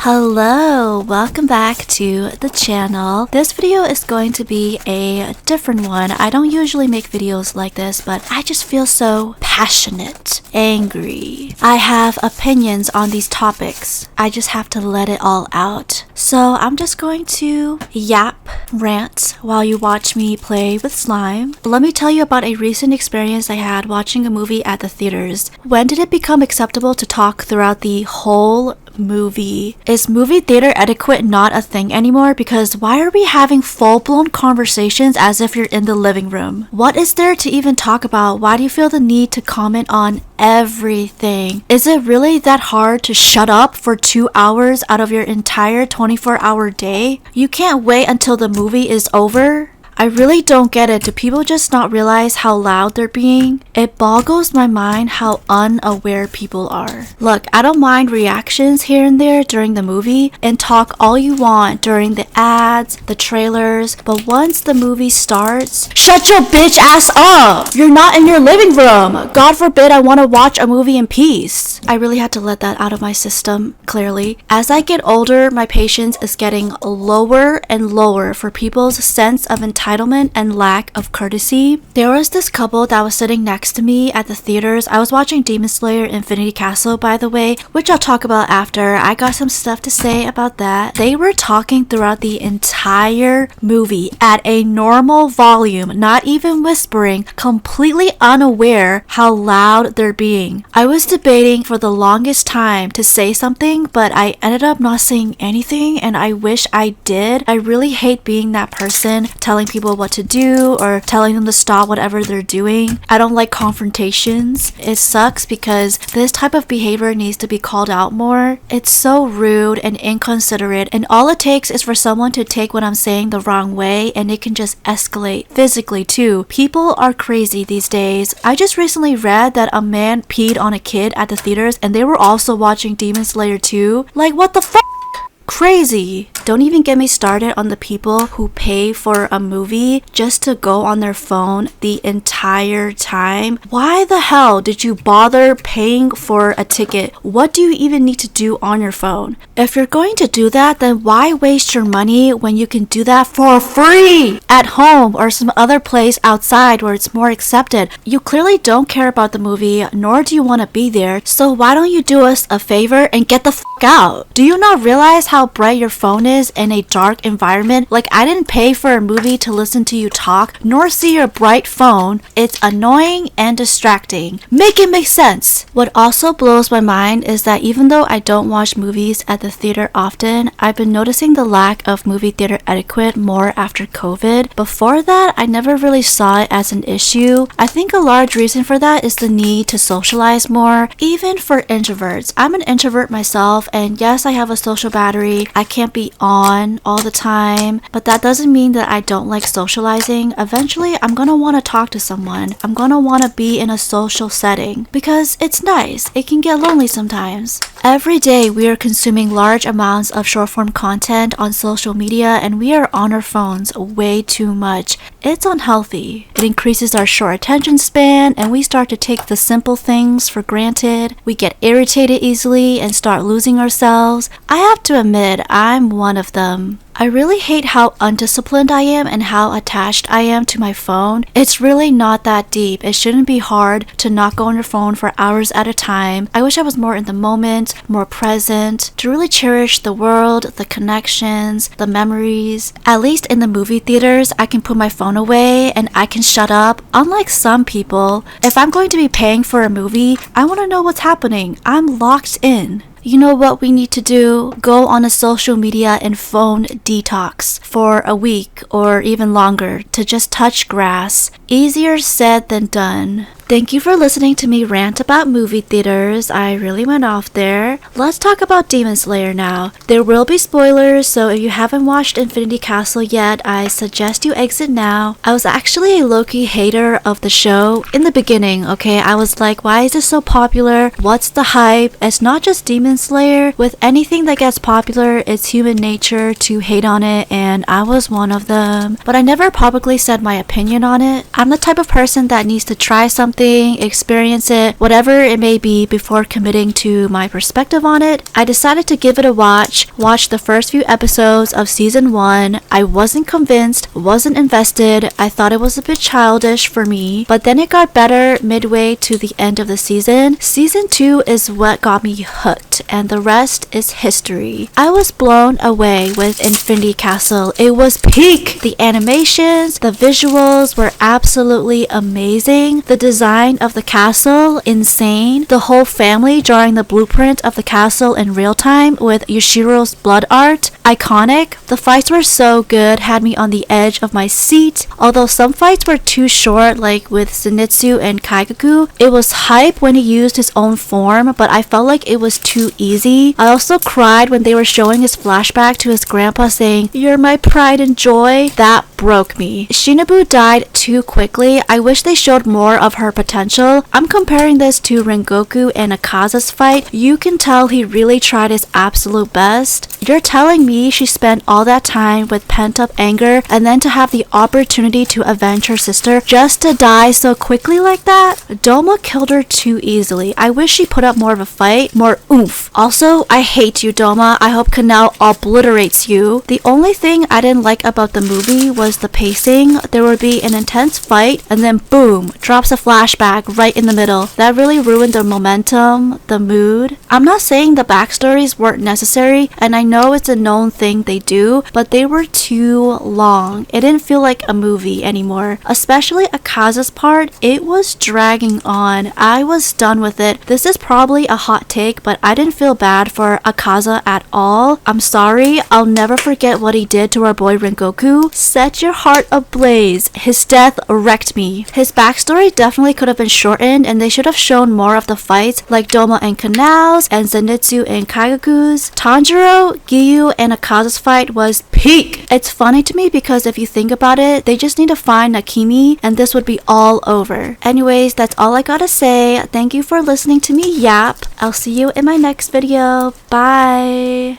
Hello, welcome back to the channel. This video is going to be a different one. I don't usually make videos like this, but I just feel so passionate, angry. I have opinions on these topics. I just have to let it all out. So I'm just going to rant while you watch me play with slime. Let me tell you about a recent experience I had watching a movie at the theaters. When did it become acceptable to talk throughout the whole movie? Is movie theater etiquette not a thing anymore? Because why are we having full-blown conversations as if you're in the living room? What is there to even talk about? Why do you feel the need to comment on everything? Is it really that hard to shut up for 2 hours out of your entire 24-hour day? You can't wait until the movie is over? I really don't get it. Do people just not realize how loud they're being? It boggles my mind how unaware people are. Look, I don't mind reactions here and there during the movie and talk all you want during the ads, the trailers, but once the movie starts, shut your bitch ass up! You're not in your living room! God forbid I want to watch a movie in peace. I really had to let that out of my system, clearly. As I get older, my patience is getting lower and lower for people's sense of entitlement and lack of courtesy. There was this couple that was sitting next to me at the theaters. I was watching Demon Slayer Infinity Castle, by the way, which I'll talk about after. I got some stuff to say about that. They were talking throughout the entire movie at a normal volume, not even whispering, completely unaware how loud they're being. I was debating for the longest time to say something, but I ended up not saying anything, and I wish I did. I really hate being that person telling people what to do or telling them to stop whatever they're doing. I don't like confrontations. It sucks because this type of behavior needs to be called out more. It's so rude and inconsiderate, and all it takes is for someone to take what I'm saying the wrong way and it can just escalate physically too. People are crazy these days. I just recently read that a man peed on a kid at the theaters and they were also watching Demon Slayer 2. Like, what the fuck? Crazy. Don't even get me started on the people who pay for a movie just to go on their phone the entire time. Why the hell did you bother paying for a ticket? What do you even need to do on your phone? If you're going to do that, then why waste your money when you can do that for free at home or some other place outside where it's more accepted? You clearly don't care about the movie, nor do you want to be there, so why don't you do us a favor and get the fuck out? Do you not realize how bright your phone is in a dark environment? Like, I didn't pay for a movie to listen to you talk, nor see your bright phone. It's annoying and distracting. Make it make sense. What also blows my mind is that even though I don't watch movies at the theater often, I've been noticing the lack of movie theater etiquette more after COVID. Before that, I never really saw it as an issue. I think a large reason for that is the need to socialize more, even for introverts. I'm an introvert myself, and yes, I have a social battery. I can't be on all the time, but that doesn't mean that I don't like socializing. Eventually, I'm gonna want to talk to someone. I'm gonna want to be in a social setting because it's nice. It can get lonely sometimes. Every day, we are consuming large amounts of short-form content on social media, and we are on our phones way too much. It's unhealthy. It increases our short attention span, and we start to take the simple things for granted. We get irritated easily and start losing ourselves. I have to admit, I'm one of them. I really hate how undisciplined I am and how attached I am to my phone. It's really not that deep. It shouldn't be hard to not go on your phone for hours at a time. I wish I was more in the moment, more present, to really cherish the world, the connections, the memories. At least in the movie theaters, I can put my phone away and I can shut up. Unlike some people, if I'm going to be paying for a movie, I want to know what's happening. I'm locked in. You know what we need to do? Go on a social media and phone detox for a week or even longer to just touch grass. Easier said than done. Thank you for listening to me rant about movie theaters. I really went off there. Let's talk about Demon Slayer now. There will be spoilers, so if you haven't watched Infinity Castle yet, I suggest you exit now. I was actually a low-key hater of the show in the beginning, okay? I was like, why is this so popular? What's the hype? It's not just Demon Slayer. With anything that gets popular, it's human nature to hate on it, and I was one of them. But I never publicly said my opinion on it. I'm the type of person that needs to try something something, experience it, whatever it may be, before committing to my perspective on it. I decided to give it a watch the first few episodes of season 1. I wasn't convinced, wasn't invested. I thought it was a bit childish for me, but then it got better midway to the end of the season. Season 2 is what got me hooked, and the rest is history. I was blown away with Infinity Castle. It was peak! The animations, the visuals were absolutely amazing. The design of the castle, insane. The whole family drawing the blueprint of the castle in real time with Yoshiro's blood art, iconic. The fights were so good, had me on the edge of my seat. Although some fights were too short, like with Zenitsu and Kaigaku, it was hype when he used his own form, but I felt like it was too easy. I also cried when they were showing his flashback to his grandpa saying, "You're my pride and joy." That broke me. Shinobu died too quickly. I wish they showed more of her potential. I'm comparing this to Rengoku and Akaza's fight. You can tell he really tried his absolute best. You're telling me she spent all that time with pent-up anger and then to have the opportunity to avenge her sister just to die so quickly like that? Doma killed her too easily. I wish she put up more of a fight, more oomph. Also, I hate you, Doma. I hope Kanao obliterates you. The only thing I didn't like about the movie was the pacing. There would be an intense fight and then boom, drops a flashback right in the middle. That really ruined the momentum, the mood. I'm not saying the backstories weren't necessary, and I know it's a known thing they do, but they were too long. It didn't feel like a movie anymore. Especially Akaza's part, it was dragging on. I was done with it. This is probably a hot take, but I didn't feel bad for Akaza at all. I'm sorry, I'll never forget what he did to our boy Rengoku. Set your heart ablaze. His death wrecked me. His backstory definitely could have been shortened, and they should have shown more of the fights, like Doma and Kanao's, and Zenitsu and Kaigaku's. Tanjiro, Giyu, and Akaza's fight was peak. It's funny to me because if you think about it, they just need to find Nakimi, and this would be all over. Anyways, that's all I gotta say. Thank you for listening to me yap. I'll see you in my next video. Bye!